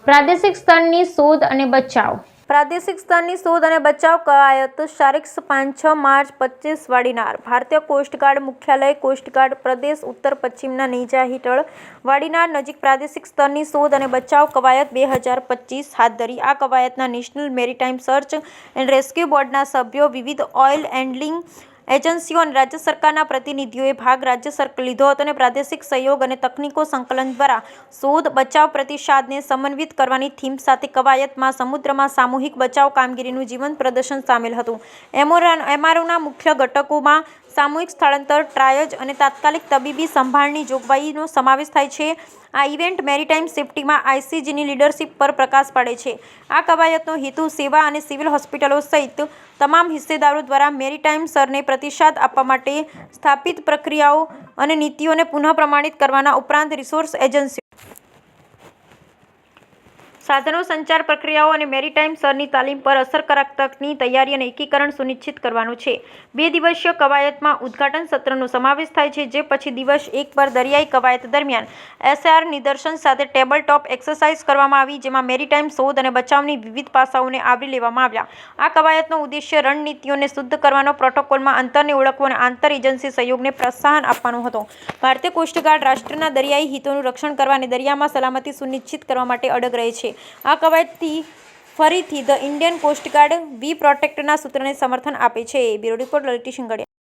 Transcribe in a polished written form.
પ્રાદેશિક સ્તરની શોધ અને બચાવ. પ્રાદેશિક સ્તરની શોધ અને બચાવ કવાયત તારીખ 5-6 માર્ચ 25 વાડીનાર. ભારતીય કોસ્ટગાર્ડ મુખ્યાલય કોસ્ટગાર્ડ પ્રદેશ ઉત્તર પશ્ચિમના નેજા હેઠળ વાડીનાર નજીક પ્રાદેશિક સ્તરની શોધ અને બચાવ કવાયત 2025 હાથ ધરી. આ કવાયતના national maritime search and rescue બોર્ડના સભ્યો, વિવિધ ઓઇલ હેન્ડલિંગ એજન્સીઓ અને રાજ્ય સરકારના પ્રતિનિધિઓએ ભાગ લીધો હતો અને પ્રાદેશિક સહયોગ અને તકનીકો સંકલન દ્વારા શોધ બચાવ પ્રતિસાદને સમન્વિત કરવાની થીમ સાથે કવાયતમાં સમુદ્રમાં સામૂહિક બચાવ કામગીરીનું જીવંત પ્રદર્શન સામેલ હતું. એમઆરઓના મુખ્ય ઘટકોમાં સામૂહિક સ્થળાંતર, ટ્રાયજ અને તાત્કાલિક તબીબી સંભાળની જોગવાઈનો સમાવેશ થાય છે. આ ઇવેન્ટ મેરીટાઈમ સેફ્ટીમાં આઈસીજીની લીડરશિપ પર પ્રકાશ પાડે છે. આ કવાયતનો હેતુ સેવા અને સિવિલ હોસ્પિટલો સહિત તમામ હિસ્સેદારો દ્વારા મેરીટાઈમ સ્તરને પ્રતિસાદ આપવા માટે સ્થાપિત પ્રક્રિયાઓ અને નીતિઓને પુનઃપ્રમાણિત કરવાના ઉપરાંત રિસોર્સ એજન્સીઓ, સાધનો, સંચાર પ્રક્રિયાઓ અને મેરીટાઈમ સ્તરની તાલીમ પર અસરકારકતાની તૈયારી અને એકીકરણ સુનિશ્ચિત કરવાનું છે. 2 દિવસીય કવાયતમાં ઉદ્ઘાટન સત્રનો સમાવેશ થાય છે, જે પછી દિવસ 1 પર દરિયાઈ કવાયત દરમિયાન એસઆર નિદર્શન સાથે ટેબલ ટોપ એક્સરસાઇઝ કરવામાં આવી, જેમાં મેરીટાઈમ શોધ અને બચાવની વિવિધ પાસાઓને આવરી લેવામાં આવ્યા. આ કવાયતનો ઉદ્દેશ્ય રણનીતિઓને શુદ્ધ કરવાનો, પ્રોટોકોલમાં અંતરને ઓળખવો અને આંતર-એજન્સી સહયોગને પ્રોત્સાહન આપવાનો હતો. ભારતીય કોસ્ટગાર્ડ રાષ્ટ્રના દરિયાઈ હિતોનું રક્ષણ કરવા અને દરિયામાં સલામતી સુનિશ્ચિત કરવા માટે અડગ રહે છે. આ કવાયતથી ફરીથી ધ ઇન્ડિયન કોસ્ટગાર્ડ વી પ્રોટેક્ટના સૂત્રને સમર્થન આપે છે. Bureau report Lalit સિંગડિયા.